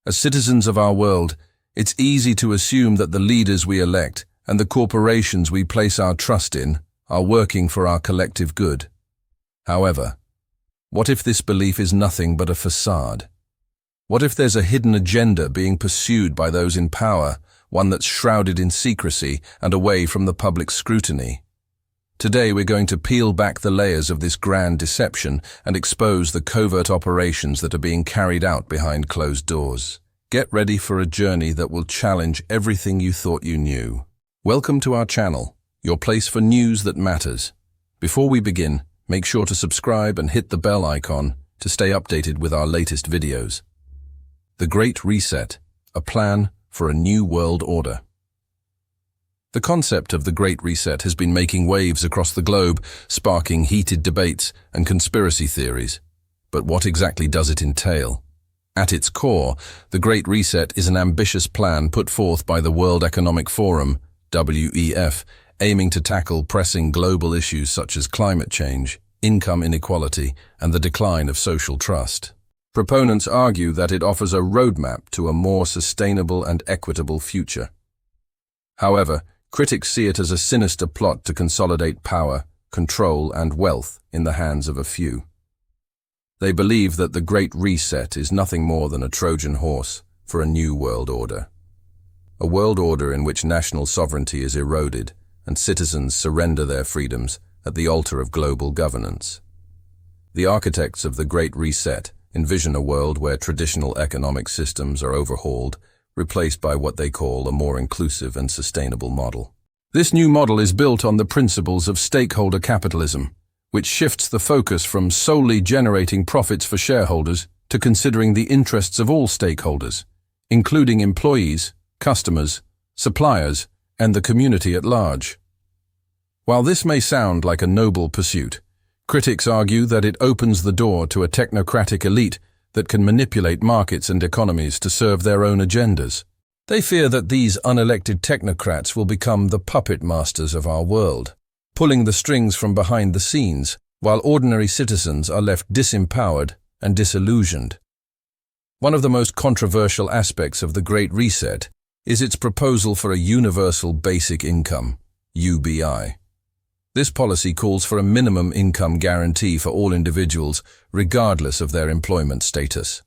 As citizens of our world, it's easy to assume that the leaders we elect and the corporations we place our trust in are working for our collective good. However, what if this belief is nothing but a facade? What if there's a hidden agenda being pursued by those in power, one that's shrouded in secrecy and away from the public scrutiny? Today we're going to peel back the layers of this grand deception and expose the covert operations that are being carried out behind closed doors. Get ready for a journey that will challenge everything you thought you knew. Welcome to our channel, your place for news that matters. Before we begin, make sure to subscribe and hit the bell icon to stay updated with our latest videos. The Great Reset, a plan for a new world order. The concept of the Great Reset has been making waves across the globe, sparking heated debates and conspiracy theories. But what exactly does it entail? At its core, the Great Reset is an ambitious plan put forth by the World Economic Forum, WEF, aiming to tackle pressing global issues such as climate change, income inequality, and the decline of social trust. Proponents argue that it offers a roadmap to a more sustainable and equitable future. However, critics see it as a sinister plot to consolidate power, control, and wealth in the hands of a few. They believe that the Great Reset is nothing more than a Trojan horse for a new world order. A world order in which national sovereignty is eroded and citizens surrender their freedoms at the altar of global governance. The architects of the Great Reset envision a world where traditional economic systems are overhauled, replaced by what they call a more inclusive and sustainable model. This new model is built on the principles of stakeholder capitalism, which shifts the focus from solely generating profits for shareholders to considering the interests of all stakeholders, including employees, customers, suppliers, and the community at large. While this may sound like a noble pursuit, critics argue that it opens the door to a technocratic elite that can manipulate markets and economies to serve their own agendas. They fear that these unelected technocrats will become the puppet masters of our world, pulling the strings from behind the scenes, while ordinary citizens are left disempowered and disillusioned. One of the most controversial aspects of the Great Reset is its proposal for a universal basic income, UBI. This policy calls for a minimum income guarantee for all individuals, regardless of their employment status.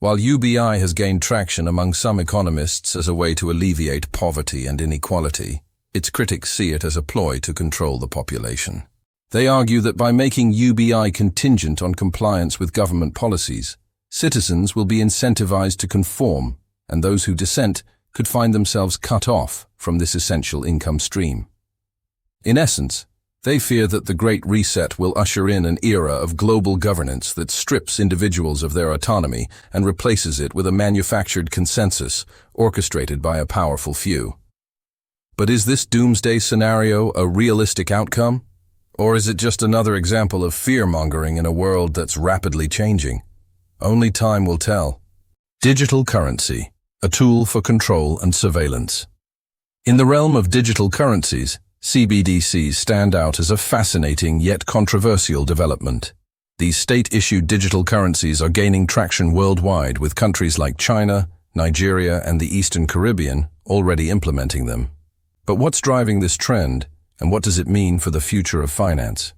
While UBI has gained traction among some economists as a way to alleviate poverty and inequality, its critics see it as a ploy to control the population. They argue that by making UBI contingent on compliance with government policies, citizens will be incentivized to conform, and those who dissent could find themselves cut off from this essential income stream. In essence, they fear that the Great Reset will usher in an era of global governance that strips individuals of their autonomy and replaces it with a manufactured consensus orchestrated by a powerful few. But is this doomsday scenario a realistic outcome? Or is it just another example of fear-mongering in a world that's rapidly changing? Only time will tell. Digital currency, a tool for control and surveillance. In the realm of digital currencies, CBDCs stand out as a fascinating yet controversial development. These state-issued digital currencies are gaining traction worldwide, with countries like China, Nigeria, and the Eastern Caribbean already implementing them. But what's driving this trend, and what does it mean for the future of finance?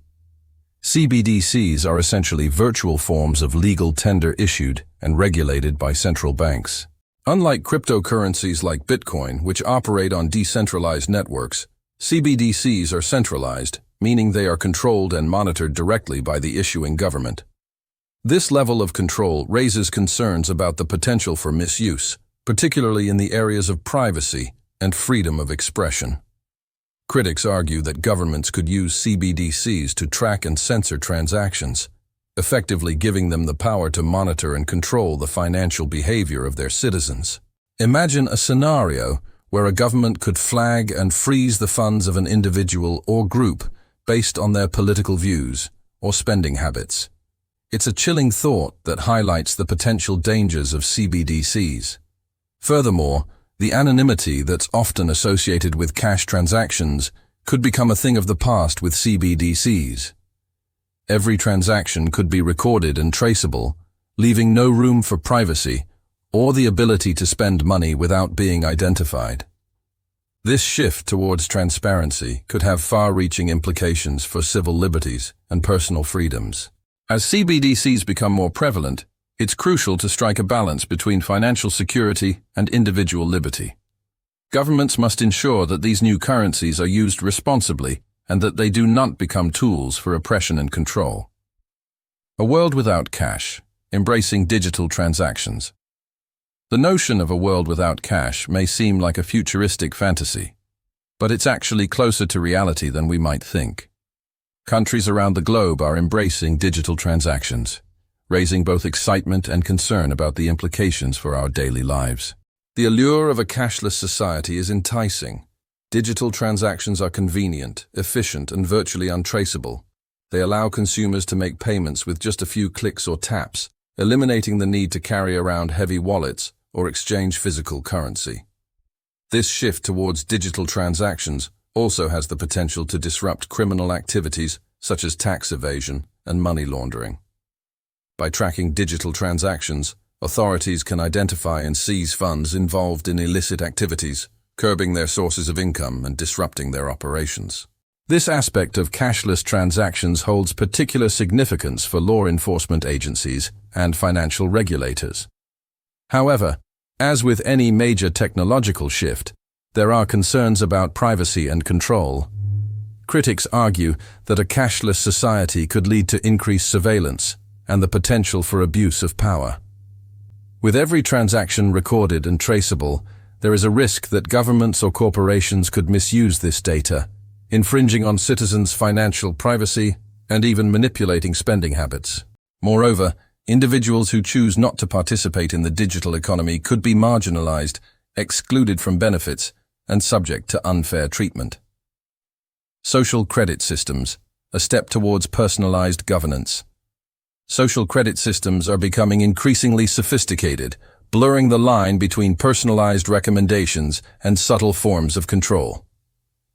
CBDCs are essentially virtual forms of legal tender issued and regulated by central banks. Unlike cryptocurrencies like Bitcoin, which operate on decentralized networks, CBDCs are centralized, meaning they are controlled and monitored directly by the issuing government. This level of control raises concerns about the potential for misuse, particularly in the areas of privacy and freedom of expression. Critics argue that governments could use CBDCs to track and censor transactions, effectively giving them the power to monitor and control the financial behavior of their citizens. Imagine a scenario where a government could flag and freeze the funds of an individual or group based on their political views or spending habits. It's a chilling thought that highlights the potential dangers of CBDCs. Furthermore, the anonymity that's often associated with cash transactions could become a thing of the past with CBDCs. Every transaction could be recorded and traceable, leaving no room for privacy or the ability to spend money without being identified. This shift towards transparency could have far-reaching implications for civil liberties and personal freedoms. As CBDCs become more prevalent, it's crucial to strike a balance between financial security and individual liberty. Governments must ensure that these new currencies are used responsibly and that they do not become tools for oppression and control. A world without cash, embracing digital transactions. The notion of a world without cash may seem like a futuristic fantasy, but it's actually closer to reality than we might think. Countries around the globe are embracing digital transactions, raising both excitement and concern about the implications for our daily lives. The allure of a cashless society is enticing. Digital transactions are convenient, efficient, and virtually untraceable. They allow consumers to make payments with just a few clicks or taps, eliminating the need to carry around heavy wallets or exchange physical currency. This shift towards digital transactions also has the potential to disrupt criminal activities such as tax evasion and money laundering. By tracking digital transactions, authorities can identify and seize funds involved in illicit activities, curbing their sources of income and disrupting their operations. This aspect of cashless transactions holds particular significance for law enforcement agencies and financial regulators. However, as with any major technological shift, there are concerns about privacy and control. Critics argue that a cashless society could lead to increased surveillance and the potential for abuse of power. With every transaction recorded and traceable, there is a risk that governments or corporations could misuse this data, infringing on citizens' financial privacy and even manipulating spending habits. Moreover, individuals who choose not to participate in the digital economy could be marginalized, excluded from benefits, and subject to unfair treatment. Social credit systems, a step towards personalized governance. Social credit systems are becoming increasingly sophisticated, blurring the line between personalized recommendations and subtle forms of control.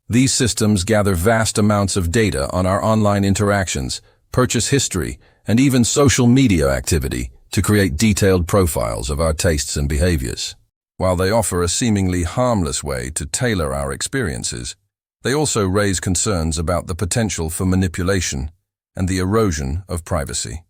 These systems gather vast amounts of data on our online interactions, purchase history, and even social media activity to create detailed profiles of our tastes and behaviors. While they offer a seemingly harmless way to tailor our experiences, they also raise concerns about the potential for manipulation and the erosion of privacy.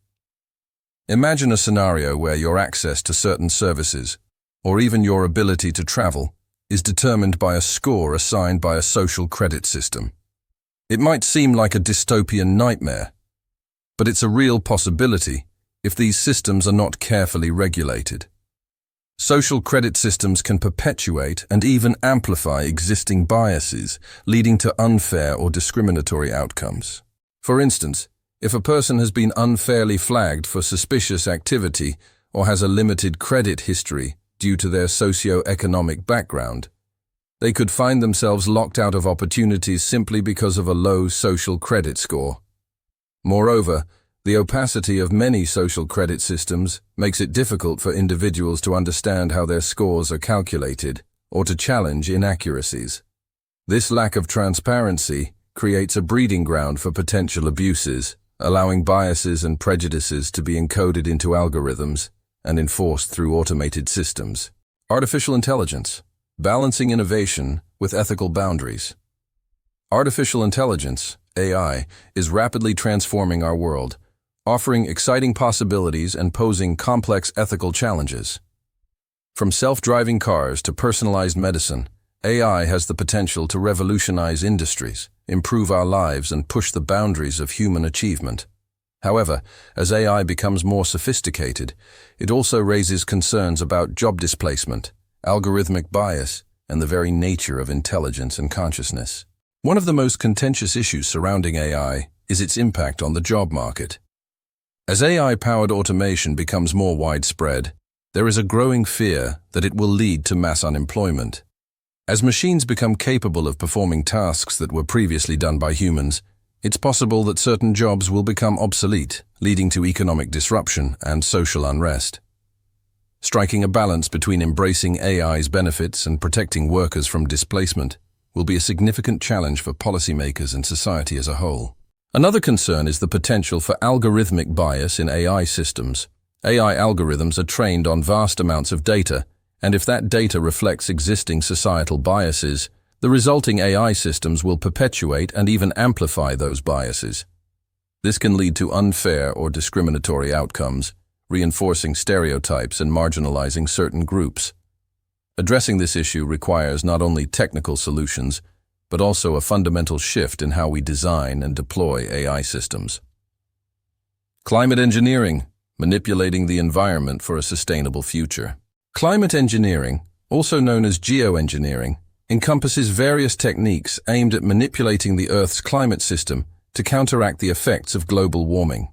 Imagine a scenario where your access to certain services, or even your ability to travel, is determined by a score assigned by a social credit system. It might seem like a dystopian nightmare, but it's a real possibility if these systems are not carefully regulated. Social credit systems can perpetuate and even amplify existing biases, leading to unfair or discriminatory outcomes. For instance, if a person has been unfairly flagged for suspicious activity or has a limited credit history due to their socio-economic background, they could find themselves locked out of opportunities simply because of a low social credit score. Moreover, the opacity of many social credit systems makes it difficult for individuals to understand how their scores are calculated or to challenge inaccuracies. This lack of transparency creates a breeding ground for potential abuses, allowing biases and prejudices to be encoded into algorithms and enforced through automated systems. Artificial intelligence, balancing innovation with ethical boundaries. Artificial intelligence, AI, is rapidly transforming our world, offering exciting possibilities and posing complex ethical challenges. From self-driving cars to personalized medicine, AI has the potential to revolutionize industries, improve our lives, and push the boundaries of human achievement. However, as AI becomes more sophisticated, it also raises concerns about job displacement, algorithmic bias, and the very nature of intelligence and consciousness. One of the most contentious issues surrounding AI is its impact on the job market. As AI-powered automation becomes more widespread, there is a growing fear that it will lead to mass unemployment. As machines become capable of performing tasks that were previously done by humans, it's possible that certain jobs will become obsolete, leading to economic disruption and social unrest. Striking a balance between embracing AI's benefits and protecting workers from displacement will be a significant challenge for policymakers and society as a whole. Another concern is the potential for algorithmic bias in AI systems. AI algorithms are trained on vast amounts of data, and if that data reflects existing societal biases, the resulting AI systems will perpetuate and even amplify those biases. This can lead to unfair or discriminatory outcomes, reinforcing stereotypes and marginalizing certain groups. Addressing this issue requires not only technical solutions, but also a fundamental shift in how we design and deploy AI systems. Climate engineering, manipulating the environment for a sustainable future. Climate engineering, also known as geoengineering, encompasses various techniques aimed at manipulating the Earth's climate system to counteract the effects of global warming.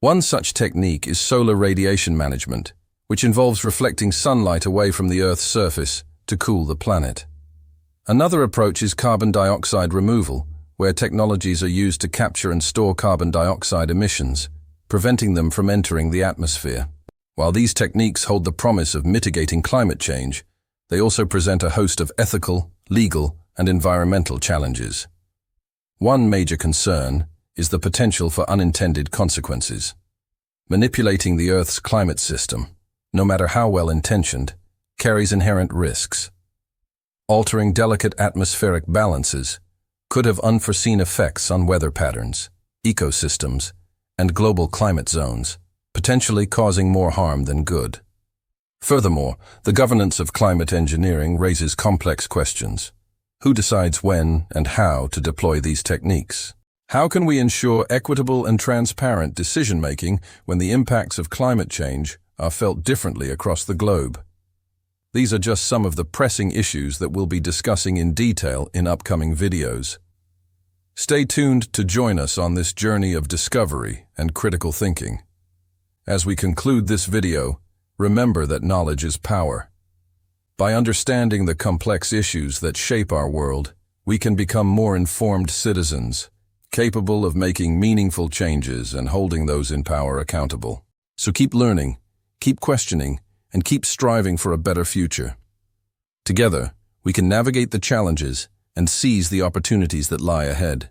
One such technique is solar radiation management, which involves reflecting sunlight away from the Earth's surface to cool the planet. Another approach is carbon dioxide removal, where technologies are used to capture and store carbon dioxide emissions, preventing them from entering the atmosphere. While these techniques hold the promise of mitigating climate change, they also present a host of ethical, legal, and environmental challenges. One major concern is the potential for unintended consequences. Manipulating the Earth's climate system, no matter how well-intentioned, carries inherent risks. Altering delicate atmospheric balances could have unforeseen effects on weather patterns, ecosystems, and global climate zones, potentially causing more harm than good. Furthermore, the governance of climate engineering raises complex questions. Who decides when and how to deploy these techniques? How can we ensure equitable and transparent decision-making when the impacts of climate change are felt differently across the globe? These are just some of the pressing issues that we'll be discussing in detail in upcoming videos. Stay tuned to join us on this journey of discovery and critical thinking. As we conclude this video, remember that knowledge is power. By understanding the complex issues that shape our world, we can become more informed citizens, capable of making meaningful changes and holding those in power accountable. So keep learning, keep questioning, and keep striving for a better future. Together, we can navigate the challenges and seize the opportunities that lie ahead.